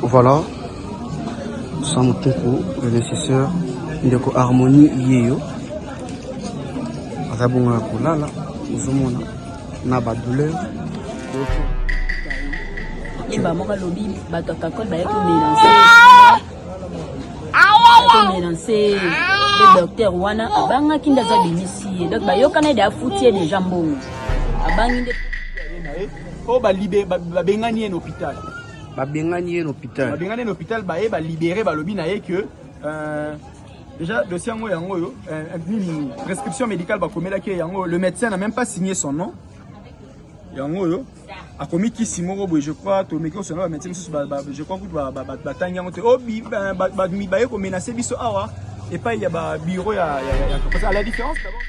Voilà, sans motoko, le nécessaire, ndeko harmonie yeyo. Rabonga kulala, uzomona na ba douleur. Imba moka lobi bato kakol ba yako mélancer le docteur wana abanga kinda za bimisi donc ba yokana da foutie des jambons abangi oh ba libéré ba bengani en hôpital Babengani en hôpital. Babengani en hôpital ba libéré ba lobi na ye que déjà dossier yango yo une prescription médicale ba komela ke yango le médecin n'a même pas signé son nom yango yo a commis qui simoro je crois to meko son nom médecin je crois que ba tanya ngote oh ba mi ba ko menacer biso awa et pas il y a ba bureau ya à la différence d'abord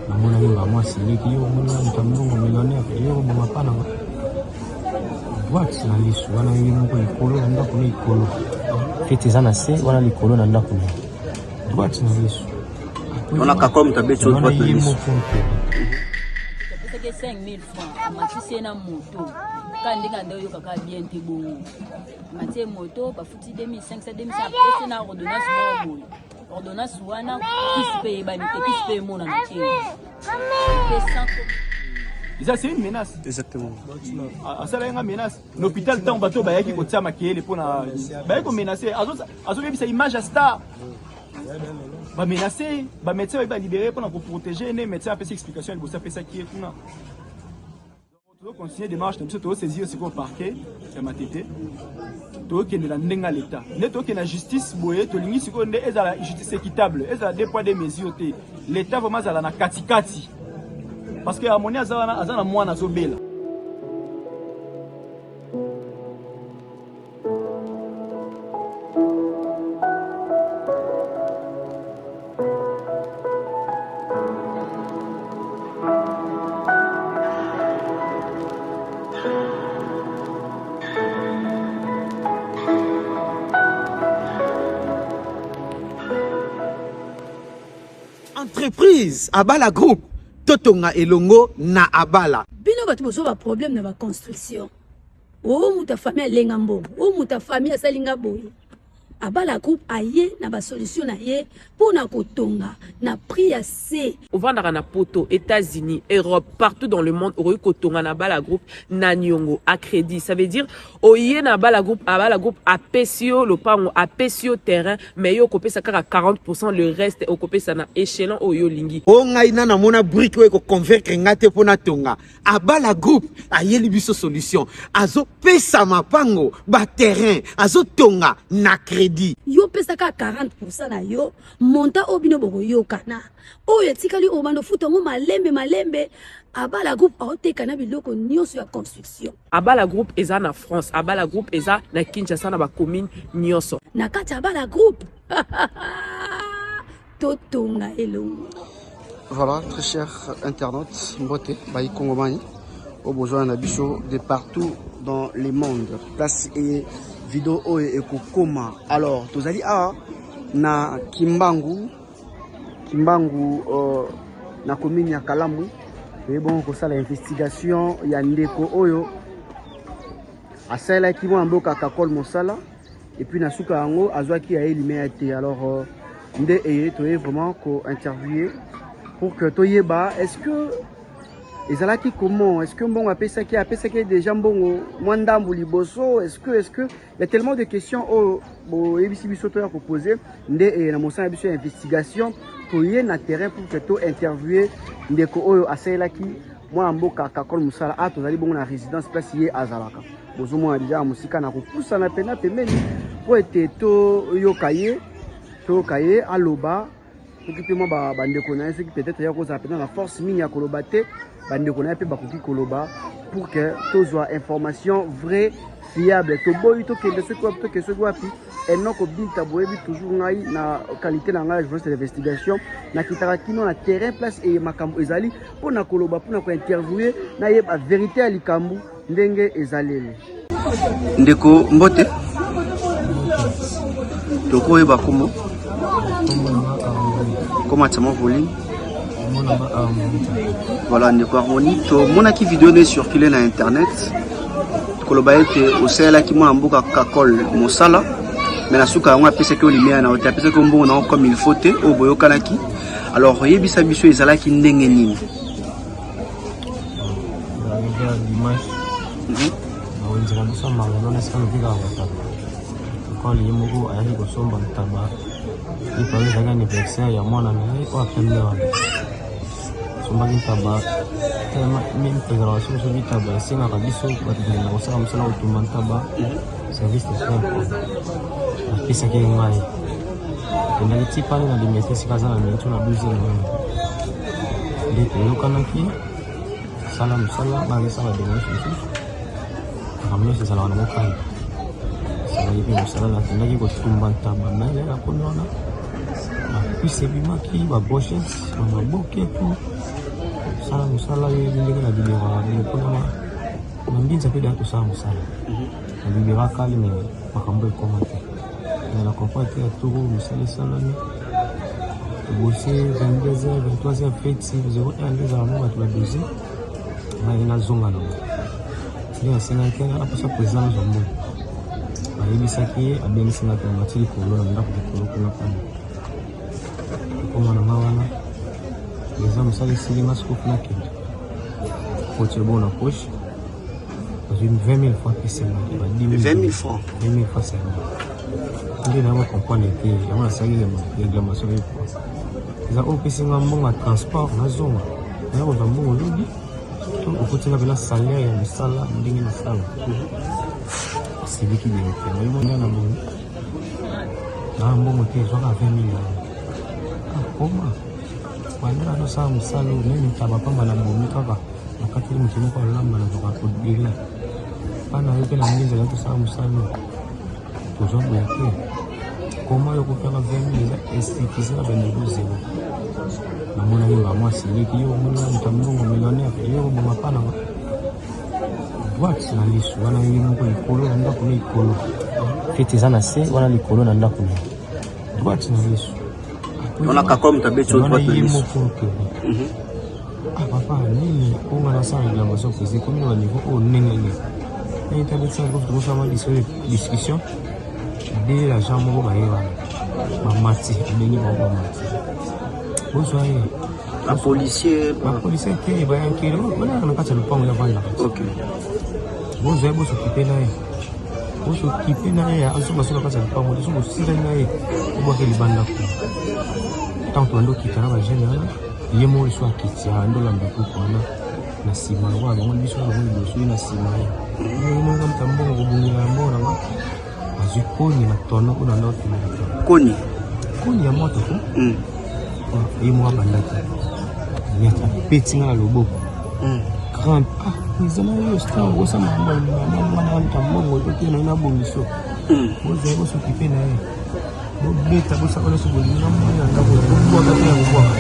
namona yinga moi c'est qui yo mona mtambo millionnaire yo mama pana boîte na lisu wana yimo ko ikolo na ndako ni ikolo fete zana se wana likolo na ndako ni boîte na lisu On a comme tabet sur boîte de lisu. que 5000 francs matisi na moto kandi kanda yo kaka bien te bon matie moto ba futi 2500 2500 après na ordonnance wana kispe ba mite kispe mona na tie ça c'est une menace Exactement. ça là une menace l'hôpital tant bateau ba yaki ko tia makele pona ba yako menacer azo bisa image à star ba menacer ba médecin ba libérer pour protéger les médecins a fait explication il bossa fait ça qui est kuna to continuer démarche comme ça to saisir aussi au parquet et matete to que de la ndenga l'état ne to que la justice boye to lingi siko nde ezala justice équitable ezala des poids des mesures l'état vraiment ezala na katikati parce que harmonie azana mwana zobela. Entreprise Abala Group Totonga Elongo na Abala. Bino bato bozo ba problème na ba construction. O muta famille lenga mbongo, o muta famille asalinga boye. Abala Group aye na ba solution na ye pona kotonga na prix assez. On va na poto États-Unis, Europe, partout dans le monde au kotonga na Abala Group na nyongo à crédit. Ça veut dire oye na Abala Group a pesio le pango a pesio terrain mais yo kopé ça kaka 40% le reste au kopé ça na échelon oyo lingi. O ngai na mona brique we ko convaincre ngate pona tonga. Abala Group aye libiso solution. Azo pesa mapango ba terrain, azo tonga na crédit. Yo pesa ka 40% na yo monta obino boko yo kana. Oyo tikali obando futa ngo malembe Abala Group aoteka na biloko nyonso ya construction. Abala Group eza na France, Abala Group eza na Kinshasa na ba commune nyonso. Na kati Abala Group. Totonga elongo. Voilà, très chers internautes, Mbote, Baï Kongomani, au besoin d'Abicho de partout dans le monde. Place et vidéo et Kokoma. Alors, tous allez na Kimbangu, na commune ya Kalamu. Et bon, pour ça, l'investigation, il y a Ndeko Oyo. À celle qui vont en bloc Kakol Mosala. Et puis, Nasuka Ango, Azwa qui a éliminé. Alors, Nde Eye, Toye vraiment ko interviewé pour que Toye ba, est-ce que. Et ça là qui comment? Est-ce que bon, appelle ça qui est déjà bon, Mwandambu Liboso? Est-ce que. Il y a tellement de questions au ABC Bisoto à poser. Nde Eye, na Mosa Biso investigation. Toye na terrain pour que to interviewer Ndeko Oyo asela ki moi mboka Kakol Musala a tozali bongo na résidence place yé azalaka bozomo déjà musika na kopusa na pena pemeni po ete to yokaye aloba okipe mo ba ndeko na qui peut-être ya koza pena na force mini ya koloba te ba ndeko na pe ba koki koloba pour que tozwa information vraie fiable to boy to ke de ce quoi to ke ce quoi pi et non ko binta boyebi toujours ngai na qualité na ngai journaliste d'investigation na kitaka kino na terrain place et makambo ezali pona koloba pona ko interviewer na yeba vérité ya likambu ndenge ezalele Ndeko Mbote toko yeba komo comment ça m'envole voilà Ndeko Harmonie to mona ki vidéo ne circuler na internet koloba ete osalaki mwana mboka kakol mosala mais na suka yango apesaki olimia na ote apesaki mbongo nango comme il faut te oyo boyokanaki alors oyebisa biso ezalaki ndenge nini nawenza biso mangono nasika nofika bataba kakol ye moko ayaki kosomba ntaba ipale ezalaki anniversaire ya mwana na ye oyo apembe wana sombaki ntaba même préservation soki ntaba esengaka biso bato na kosala mosala kotumba ntaba service de soins apesaki ngai endaki ti pale na limete esika aza na minute na 12 nde toyokanaki sala mosala bakesa bademarche mosusu makambo nyonso ezalaka na mokali esalaki mpe mosala nakendaki kotumba ntaba na ye naponi wana bapwisi ebimaki babrochete bamaboke etu sala mosala yo ndenge na bileraka mpona na mbinza mpe daya tosala mosala na bibera kali me makambo ekoma te na comprendre te ya toro mosala esalami tobosi 22h 23h feti 01 nde ezalamo bato badose ngai nazonga nango nde nasengaki aposa président nazomona bayebisaki ye abengisingaki amati likolo na ndako likolo kuna pana ekoma na nga wana eza mosala esilinga siko kuna kende koti ebo na poche bazwi 20 000 francs pesenga 20 000 francs 20 000 francs serma nde nango comprendre te yango nasalile réclamation epo eza oyo pesenga mbongo ya transport nazonga naza kozwa mbongo lobi to okotinga mpena salaire ya misala ndenge misala sebiki bien te nayemonda na mbongo naa mbongo te ezwaka 20 000 akoma bandela tosala mosala meme taba pamba na bomi kaka nakateli moto moko alamba nazoka kodela pana yo mpe na ngenza ya tosala mosala tozwa boya te koma yo kopeka 20 000 eza institution ya bandeko zero namonaki bamwa sileki yo omonaka moto mbongo millionnaire yo obonga pana droite na lisu wana ye moko likolo na ndako na likolo fete eza na se wana likolo na ndako na droite na lisu wana kakol mutabeti droite na lisu papa nini onga nasala réclamation pese komi na baniveau oyo ndenge nini nayetabeti yango tokosala discussion de l'agent moko baye wana bamati abengi bango bamati ozwa ye bapolisier te bayankeli banaka na kati ya lopango ya vandaka ozwa ye bosokipe na ye bosokipe na ye azobaso na kati ya lopango so bosirani na ye obwaki libandako ntango tobanda okita na bagene wana ye moko liso akiti andolanda kuku wana na nsima wana bango biso na bango liboso ye na nsima ye monga moto mbongo kobungela ya mbongo nanga azwi koni na tono oyo na ndako koni ya moto ko ye moko abandaki apetinga na loboko grande ezala yo star osa mamwana ta mbongo tote na ina bongiso ozwa bosokipe na ye bobeta bosaka nyonso bolingi na mwana na ndako bobwaka te ya kobwaka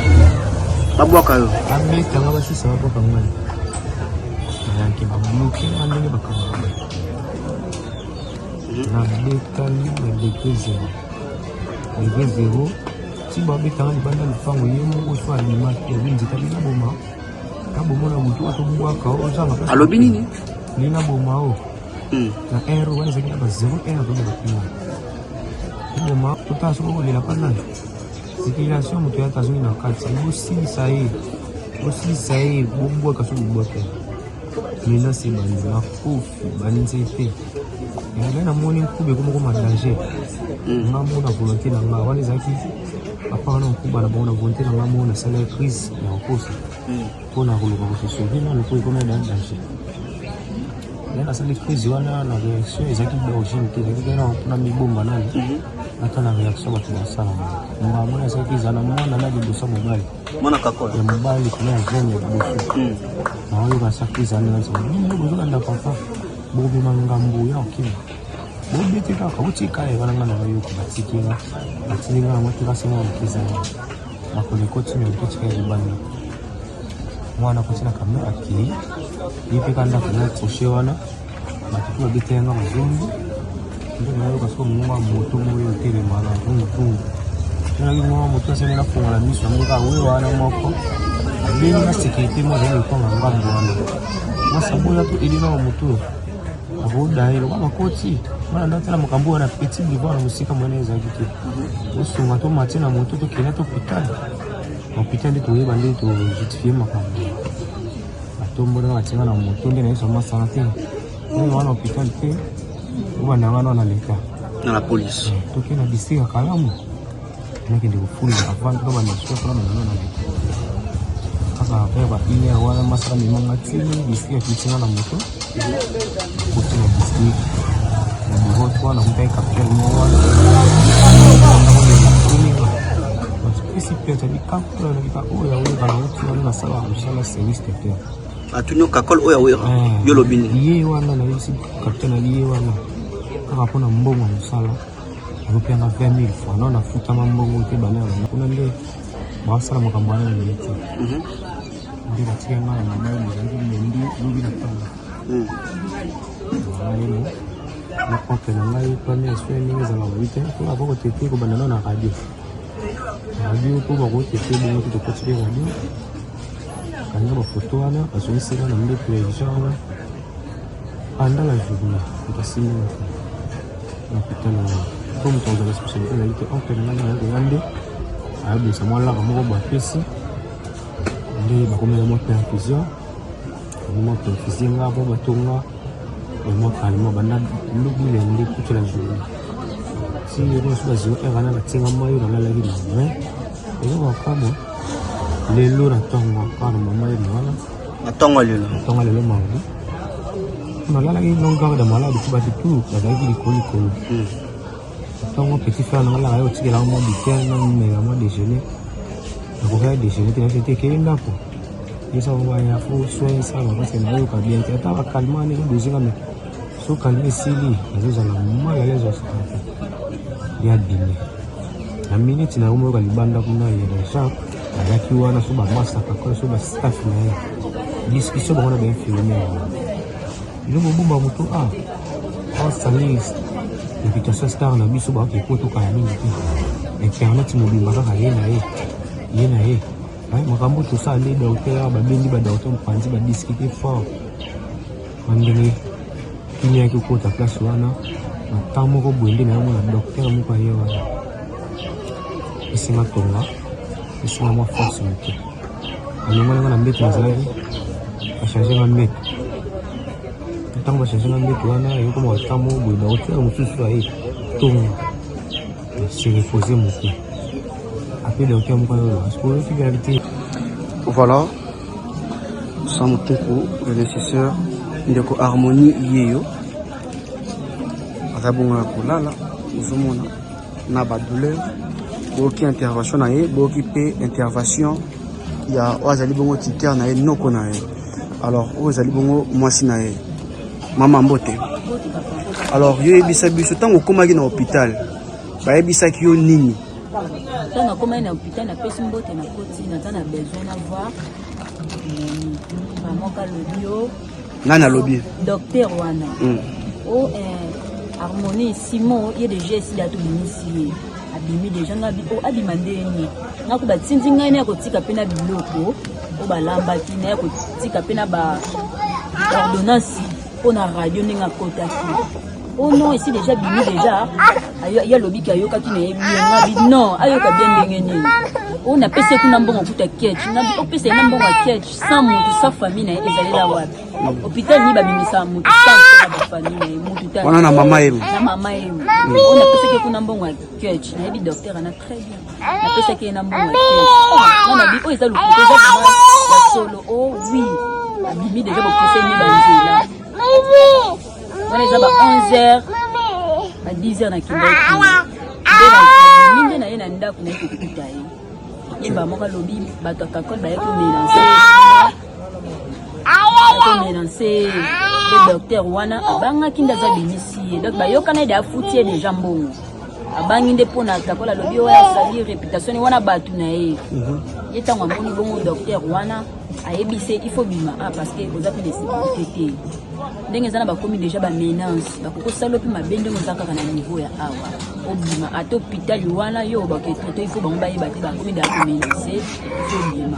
babwaka yo abetanga basisa babwaka ngai nayanke babloke nga ndenge bakanga nabetali na degré zero ti babetanga libanda lupango ye moko so alimaki abinzita linaboma kabomona motu atobwaka ozanga alobi nini linaboma o na r wana ezalaki na ba 0 atobakapima boma totala soko kolela mpana circulation moto ya tazongi na kati bosilisa ye bobwaka so bobwaka menase bandi makofi banzete ngai namoni nkube komokoma danger nga mona volonté na nga wana ezalaki papa wana nkuba na bango na volonté na nga mona nasala crise ya kokosa mpona koluka kososauve nano po ekoma na danger ngai nasali crise wana na réaction ezalaki d'origine te ezalaki kai na mibomba nani ata na réaction bato basalama mba mona ezalaki ezala mwana na liboso mobali ya mobali kuna ya jeune ya liboso naoyoka sa crise wana nini bozolanda papa bobima ngambo ya okima bobete kaka otika ye bananga na bayoka batikinga batilinga yango tekasenga mokiza makolekoti me ototika ye libanda mwana kotina kamera akei ye mpe kandako na crochet wana bato mpe babetelenga bazombi nde nayoka soko mongongo ya moto moyo otelemana vunguvungu nalaki mongongo moto asemena fongola miso yango kaka we wana moko abengi na sécurité mo azali lokonga ngambo wana masaboya to elina wa moto boda hilo kama koti mana ndio tena mkambo na petit livre na musika mweneza kiti usunga to matina moto to kena to hospital ndio tuwe ndio to justifier makambo atombo na watinga na moto ndio na soma santé ni wana hospital te wana na leta na la police to kena district Kalamu na kindi kufunga avant kama ni sio kama na leta kaka beba ile wala masara ni mangati district kitinga na moto kutu na district na bihoto na mpai kapitali mwana isi pia tadi kapula na kita oya oya kana watu na sala mshala service tete atunyo kakol oya oya yolo bini yeye wana na isi kapitali yeye wana kama kuna mbongo msala rupia na 20000 francs na nafuta mbongo te bana na kuna ndio basala makambana ni yote ndio batia ngana na mama ndio ndio na tanga na kope na ngai pane sweni za la wite kwa boko tete ko bandana na radio ko boko tete bo to ko tete radio kanga ba photo ana asoni sera na mbe television anda la journée utasini na pitana ko mtonza la spécialité la ite open na na ngande abu samala ko ba pesi ndi ba ko mela mo perfusion ngabo batonga moi calme banda lubi le ndi toute la journée si les gens sont basés au Rana la tinga mayo dans la ville mais et on va pas bon les lots na tonga par maman et voilà na tonga le mangi on a la longueur de malade qui bat tout la vie de coli tonga petit frère na la yo tikela mo bitel na me mo déjeuner ko ga déjeuner te acheter kenda ko ça va ya faut soin ça va parce que na yo ka bien ta va calmer ne dozinga me so calmer sili azoza na mal à l'aise ya dîner na minute na umo ka libanda kuna ya shop alaki wana so ba masa ka ko so ba staff na discussion ba na ba filmer ile mo bomba moto salis invitation star na biso ba ke ko to ka mingi internet mo bi maka yena ye makambo to ça les docteurs ba bendi ba docteur mpanzi ba discuter fort mandele kinya ke ko ta place wana na tamo ko bwende na mo na docteur mo pa yewa isima tonga isima mo force mutu ani mo na mbete nzali a changer na mbete tango ba changer na mbete wana yo ko mo tamo bo docteur mo susu ai tonga se reposer mutu après docteur mo pa yo parce que finalité. Voilà, sans tout le nécessaire, il y a une harmonie yeyo. Rabonga kulala, usumona na ba douleur, boki intervention na ye, boki pe intervention ya wazali bongo titer na ye noko na ye. Alors wazali bongo mwasi na ye. Mama mbote. Alors yo ebisa biso tango komaki na hôpital. Ba ebisa ki yo nini? Quand on commence à l'hôpital, on a besoin de voir maman Kalobio. Nana Lobby. Docteur Wana. Oh, harmonie Simon, il y a des gestes à tout initier. Abimi des gens a demandé ni. Na ko ba tsinzinga ni ko tika pena biloko. O ba lamba tina ko tika pena ba ordonnance pour na radio ninga kotaki. Oh non, ici déjà bimi déjà. Il y a lobby qui a yoka qui n'est bien. Non, ayoka bien dengeni. On a passé qu'on a bon kuta catch. On a passé un bon catch sans mon sa famille na ezali la wapi. Hôpital ni ba bimi sa mutu sans sa famille na mutu ta. On a maman emu. Na maman emu. On a passé qu'on a bon catch. Na bi docteur ana très bien. Na passé qu'on a bon catch. On a dit oh ça le déjà la solo. Oh oui. La bimi déjà ba passé ni ba là. On est à 11h, à 10h na Québec. Minde na yena ndako na yeko kutaye. Yeba moka lobby bato kakol ba yeko mélancer le docteur wana abanga kinda za bimisi. Donc ba yoka na da foutie déjà mbongo. Abangi nde pona kakola lobby oya sali réputation wana batu na ye. Yeta ngamoni bongo docteur wana ayebise il faut bima parce que vous avez des sécurité. Ndenge zana bakomi déjà ba menace bakoko salopi mabende ngozaka kana niveau ya awa obima ato hôpital wana yo baketo il faut bango bayeba te bakomi da menacer obima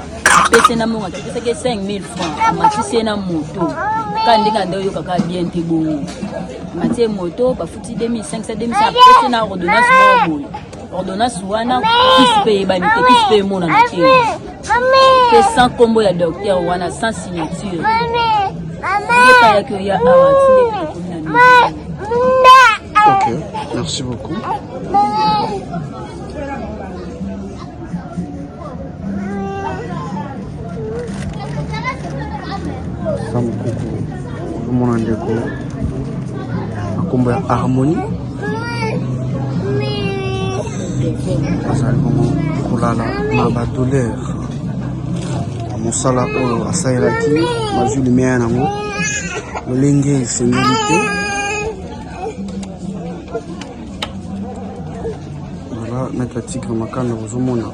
pese na monga te pese ke 5000 francs amatisi na moto kandi kanda yo kaka bien te bongo matie moto bafuti 2500 apesi na ordonnance moko boye ordonnance wana kispe banite kispe mona na tie pe sans combo ya docteur wana sans signature ngeta ya que ya awa tinde pe komina. Ok, merci beaucoup. Sam Koukou, mon andeko, akombo ya harmonie. Azali bongo kolala na badouleur mosala oyo asalelaki mazwi lumière nango lolenge esengeli te. Voilà, maître Tigre Makanda ozomona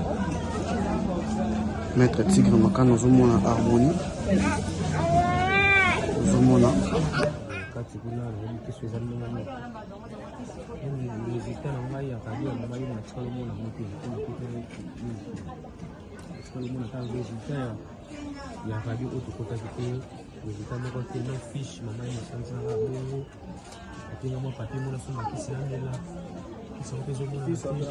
maître Tigre Makanda ozomona harmonie ozomona kati kuna zali keso ezali ndenge résultat na ngai ya radio na ngai na tsalo mona moto na kokere tsalo mona ka résultat ya radio auto kotaki te résultat moko te no fiche mama ni sanza la bongo atenga mo papier mona so na kisi andela kisa ko zo mona kisa na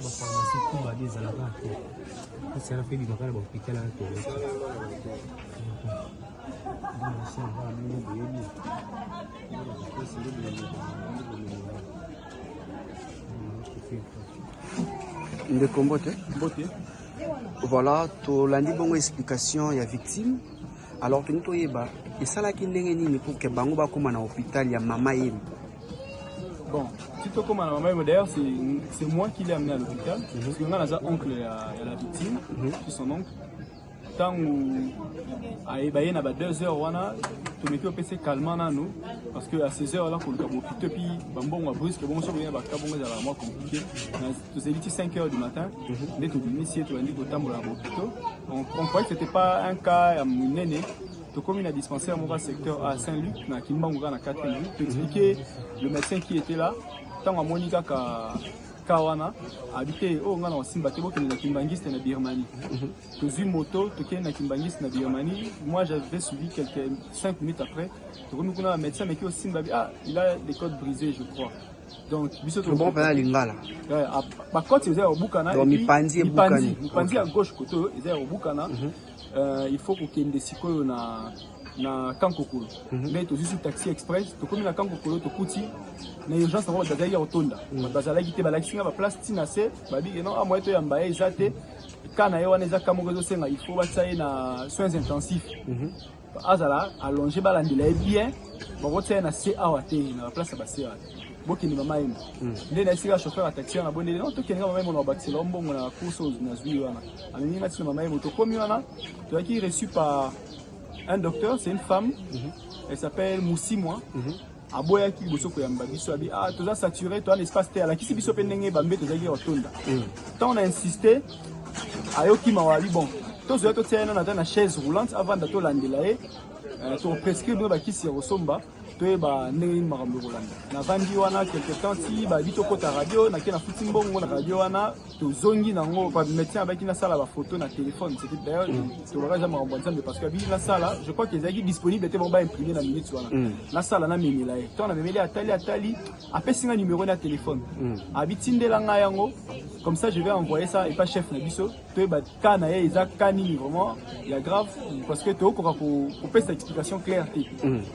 ba pharmacie ko ba des ala ba te kisa na feli bakala ba hôpital la to ndeko mbote. Voilà, tolandi bongo explication ya victime. Alors que nous toyeba esalaki ndenge nini pour que bango bakoma na hôpital ya mama yemi. Bon, si tu comme à la maman, d'ailleurs, c'est moi qui l'ai amené à l'hôpital. Parce que on a un oncle à la victime, qui son oncle. Tant où il y a 2 heures, on a tout mis au PC calmement à nous. Parce que à ces heures-là, pour le cabot, puis on a brusque, bon, ça vient à cabot, à la mort compliqué. Tout c'est vite 5 heures du matin. Dès que tu initié, tu as dit au temps pour la hôpital. On croyait que ce n'était pas un cas à mon aîné. Comme il a dispensé à mon secteur à Saint-Luc, dans Kimbangoura, dans 4 minutes, tu expliquer le médecin qui était là, tant à Monica Kawana, habité au Ghana, au Simbatebo, qui est dans Kimbangiste et dans Birmanie. Tu as une moto, tu es dans Kimbangiste et dans Birmanie. Moi, j'avais suivi quelques 5 minutes après. Tu as un médecin, mais qui est au Simbabi. Ah, il a les côtes brisées, je crois. Donc, le bon père Lingala. Par contre, il est au Boukana. Donc, Mipandi à gauche, côté, il est au Boukana. Il faut qu'il y ait des psychos na Kankokolo. Mais tu as juste un taxi express, tu as na Kankokolo, tu as na urgence na ba dazali ya otonda. Bazala gite ba laxinga ba place tinase, ba bi non a moi to yamba ezate kana yo wana ezaka moko zo senga il faut ba tsaye na soins intensifs. Azala allonger ba landela bien, ba ko na CA wa te na place ba CA. Bokini mama yemo. Nde na sika chauffeur a taxi na bonde non to kenga mama yemo na baxela mbongo na course na zwi wana. Amini mati na mama yemo to komi wana. Tu as qui reçu par un docteur, c'est une femme. Elle s'appelle Moussi moi. Aboya ki boso ko yamba biso abi ah toza saturé toi l'espace terre la kisi biso pendenge bambe toza ki otonda. Tant on a insisté ayoki mawali bon. Tozo to tena na chaise roulante avant d'ato landela e to prescrire ba kisi rosomba. Ba ndenge makambo kolanda na vandi wana quelque temps ti ba bito kota radio na kena futi mbongo na radio wana to zongi nango pa médecin abaki na sala ba photo na téléphone c'était d'ailleurs to ba jamais en parce que bi na sala je crois qu'ils étaient disponible était bon ba imprimer na minute wana na sala na memela e to na memeli atali apesinga numéro na téléphone abitindela nga yango comme ça je vais envoyer ça et pas chef na biso to ba kana e za kani vraiment il y a grave parce que to ko faire cette explication claire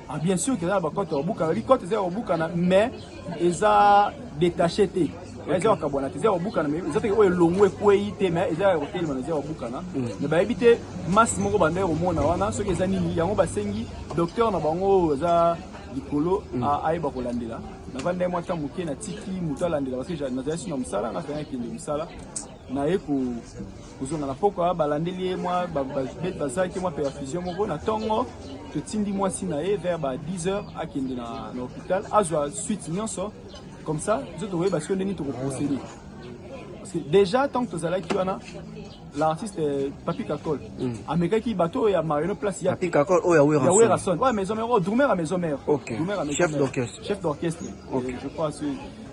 ah bien sûr que là côté au bouka côté zéro bouka mais eza détaché té eza ka bona zéro bouka mais eza o longwe kwei mais eza hotel na zéro bouka na mais ba éviter masse moko bande au mona wana so eza nini yango ba sengi docteur na bango eza likolo a aiba kolandela na vande moi ta muke na tiki mutalandela parce que na zasi na musala na fanya kinde musala na eko kuzonga na poko balandeli moi bazaki moi perfusion moko na tongo te tindi moi sinae vers 10h à kinde na l'hôpital azwa suite nyonso comme ça je te vois parce que ndeni to procéder parce que déjà tant que zala ki wana l'artiste Papi Kakol ameka ki bateau ya Marino place ya Papi Kakol o ya Werason ouais maison mère Doumer à maison mère chef d'orchestre je crois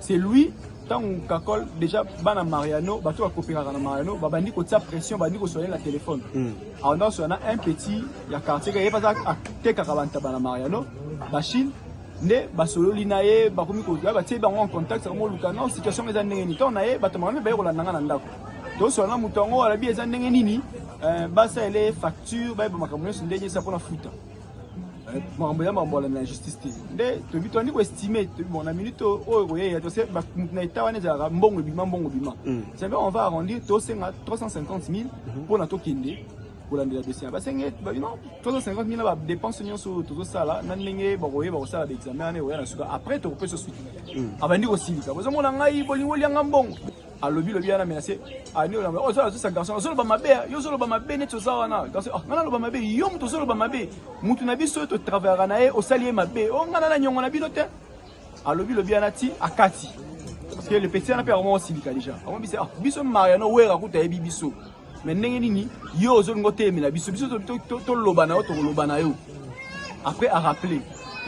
c'est lui tant Kakol déjà bana Mariano bateau a coopérer na Mariano ba bandi ko tia pression bandi ko soigner la téléphone alors on a un petit ya quartier qui est pas à te karabanta bana Mariano Bachine ne basololi na ye bakomi ko ba tie bango en contact ça mo lukana situation eza ndenge ni to na ye batamanga ba yola nanga na ndako to so na mutongo ala bi eza ndenge nini basa ele facture ba makambo nyonso ndenge ça pona futa makambo ya mambo na justice te nde to bito ndi ko estimer bon na minute o ye to se ba na eta wana za mbongo bima c'est bien on va arrondir to senga 350 000 pour na to kende pour la dossier ba senge ba non 350 000 ba dépense nyonso to ça là na ndenge ba koye ba ko sala examen na oya na suka après to peut se suite abandi ko silika bozo mona ngai bolingo lianga mbongo alobi lobi ana menacé ani o la ça ça garçon solo ba mabe yo solo ba mabe ne to ça wana garçon ngana lo ba mabe yo muto solo ba mabe mutu na biso to travailler na e o salier mabe o ngana na nyongo na bino te alobi lobi ana ti akati parce que le petit ana pe vraiment silika déjà on bi ça biso mariano wera kuta e bibiso mais ndenge nini yo ozolingo temela biso biso to lobana yo to lobana yo après à rappeler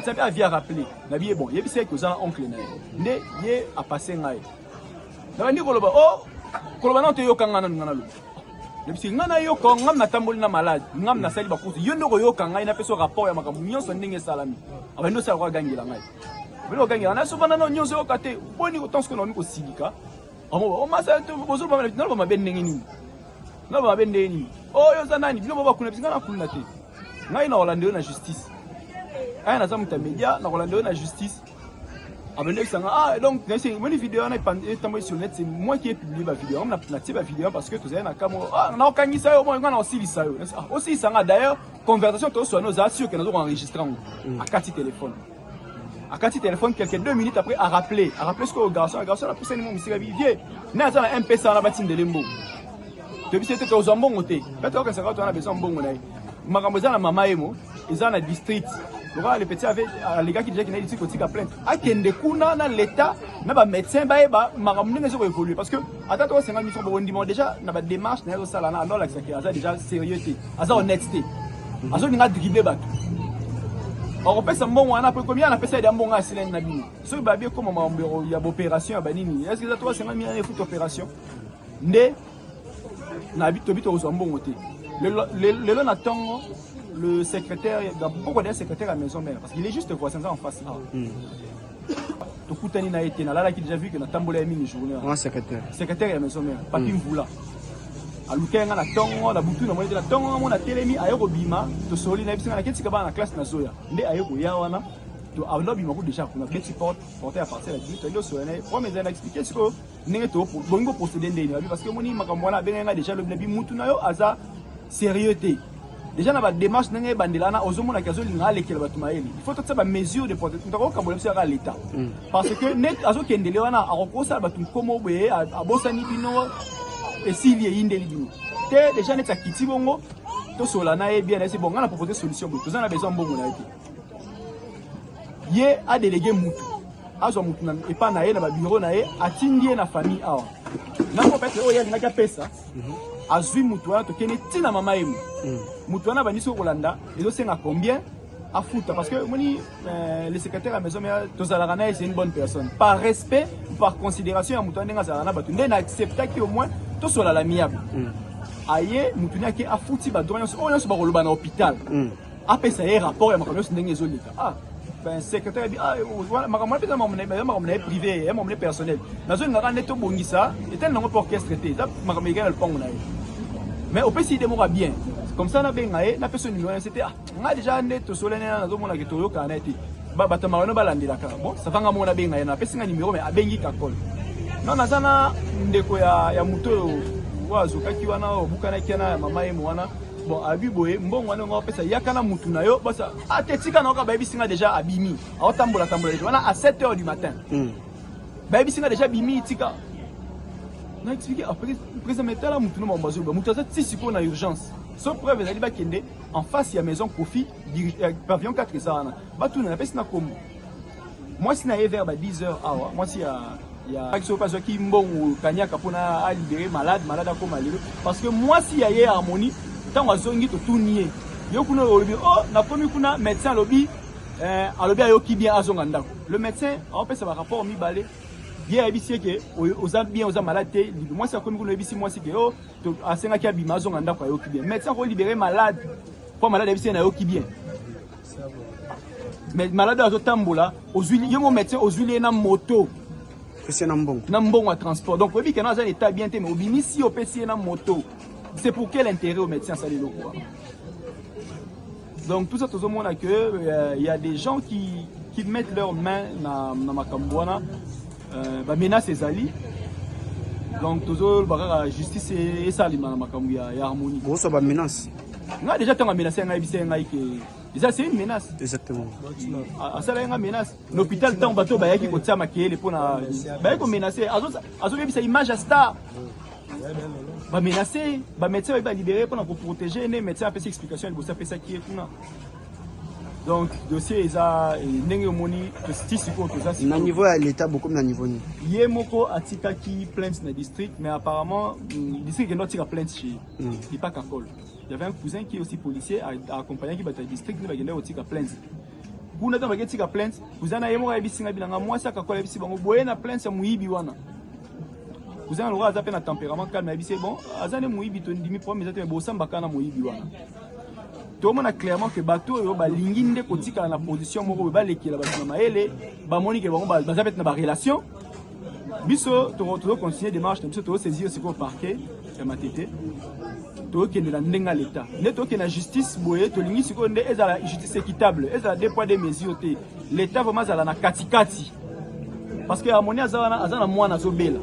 ça bien à rappeler na bien bon yebi c'est que ça oncle na nde ye a passer ngai na bandi ko loba oh ko loba na to yo kanga na ngana lo le bisi ngana yo ko ngam na tamboli na malade ngam na sali bakuzi yo ndoko yo kanga ina peso rapport ya makambo nyonso ndenge salami abando sa kwa gangela ngai bino gangela na so bana no nyonso yo kate boni ko tonsko na mi ko silika o masa to bozo ba na ba mabe ndenge nini na ba bende ni oh yo zanani bino baba kuna bisanga na kuna te ngai na Hollande na justice aya na zamuta media na Hollande na justice abende sanga donc c'est une vidéo na tambo sur net c'est moi qui ai publié la vidéo on a platé la vidéo parce que tu sais na kamo na okangisa yo moi ngana osilisa yo aussi sanga d'ailleurs conversation to so nos assure que nous enregistré à 4 téléphone quelques 2 minutes après à rappeler ce que le garçon a poussé mon monsieur vieux na za na MP ça na batine de lembo depuis c'était aux ambongo te peut-être que ça va on a besoin mbongo na makambo za na mama emo ils en a district le petit avait les gars qui disaient qu'il n'allait pas dire plainte à kende kuna na l'état na ba médecin ba makambo ndenge zo évoluer parce que attends 50 000 francs bon déjà na ba démarche na ça là na alors là c'est déjà sérieuxité asa honnêteté azo ninga dribbler bato on peut ça mbongo ana peu combien on appelle ça des mbongo à silène na bino so ba bien comme il y a opération ba nini est-ce que ça 350 000 na foot opération ndé na bito aux mbongo te le natongo le secrétaire, pourquoi des secrétaire à la maison mère? Parce qu'il est juste voisin en face. Tokutani na été na là qui déjà vu que na tambola ya mini journée. Un secrétaire. Secrétaire à la maison mère. Pas qui voula. A lukenga na tongo, na butu na moite na tongo mo na telemi ayoko bima, to soli na bisinga na ketika ba na classe na zoya. Nde ayoko ya wana. To avlo bima ko déjà kuna beti porter à partir de 18 ans so na pour mes expliquer ce que nenge to bongo procéder ndeni parce que moni makambo na benga déjà le bi mutu na yo aza sérieuxté. Déjà na ba démarche nenge bandelana ozomona kazo linga lekela batumaeli il faut que ba mesure de protection ndako kambola bisa ka l'état parce que net azo kendele wana akokosa batu komo boye abosani bino esilie yindeli bino te déjà net akiti bongo to sola na e bien c'est bon ngana proposer solution bo tozana besoin bongo na été ye a délégué mutu azo mutu na epa na ye na ba bureau na ye atindie na famille awa na ko peut-être oya ngaka pesa azui mutuana to kene tina mama emu mutuana baniso kolanda ezo senga combien à foutre parce que moni le secrétaire à la maison mais tozalana c'est une bonne personne par respect par considération à mutuana nga zalana batu ndena accepta ki au moins to sola l'amiable aye mutuana ki a fouti ba droit on se ba koloba na hôpital après ça y rapport ya makamyo ndenge ezolika ben secrétaire bi voilà makamyo pesa makamyo privé et makamyo personnel nazo ngaka neto bongisa etel nango pour orchestrer ça makamyo égal le pango na mais au PC démora bien comme ça na bengae na personne numéro c'était nga déjà neto solene na zo mona ke toyo kana eti ba batamano balandela ka bon ça vanga mona bengae na pesa nga numéro mais abengi kakol non nazana ndeko ya muto wazo kaki wana obukana kiana mama emo wana bon abi boye mbongo wana ngo pesa yakana mutu na yo basa atetika na ka baby singa déjà abimi aotambola wana à 7h du matin baby singa déjà bimi tika na expliqué après président metala mutu no mambazo ba mutu za tisiko na urgence sauf preuve ezali bakende en face ya maison Kofi pavillon 4 sana batu na pesa na komo moi si na vers ba 10h awa moi si ya action pas qui mbongo kanyaka pona a libérer malade à koma lelo parce que moi si ya ye harmonie tant azongi to tunie yo kuna lobi oh na komi kuna médecin lobi alobi ayoki bien azonga ndako le médecin en fait ça va rapport mi balé bien habitué que aux bien aux malades moi c'est comme kuna bisi moi c'est que oh to asenga ki abima azonga ndako ayoki bien médecin ko libérer malade pour malade habitué na yoki bien mais malade azotambola ozwili yo mo médecin ozwili na moto c'est na mbongo à transport. Donc oui, quand on a un état bien mais obimisi opesi na moto. C'est pour quel intérêt aux médecins ça les locaux. Donc tout ça tout le monde a que il y a des gens qui mettent leurs mains dans Makambouana ba menace les alliés. Donc toujours la justice et ça les Makambu ya harmonie. Bon ça ba menace. On a déjà tant menacé ngai bise ngai que ça c'est une menace. Exactement. Ça là une menace. L'hôpital tant bateau ba yaki ko tia makele pona ba ko menacer azo bisa image à star. Ba menacer, ba médecin va libérer pour protéger les médecins a fait explication il bossa fait ça qui est kuna. Donc dossier eza ndenge moni justice ko to ça na niveau à l'état beaucoup na niveau ni. Yemoko atika ki plainte na district mais apparemment district qui doit tirer plainte chez il pas Kakol. Il y avait un cousin qui est aussi policier à accompagner qui battait district ni bagenda otika plainte. Kuna dans bagenda tika plainte, cousin na yemo bisinga bilanga mwasi akakola bisi bango boye na plainte ya muibi wana. Cousin le roi a un tempérament calme mais c'est bon, azane muibi to ndimi problème mais bosamba kana muibi wana. Tout le monde a clairement que bateau yo ba linginde kotika na position moko ba lekela ba na maele ba moni ke bango ba zapet na ba relation. Biso to continuer démarche biso to saisir ce qu'on parquet et matete. To ke na ndenga l'état. Ne to ke na justice boye to lingi siko nde ezala justice équitable, ezala deux poids deux mesures te. L'état vraiment zala na katikati. Parce que harmonie azana mwana zobela.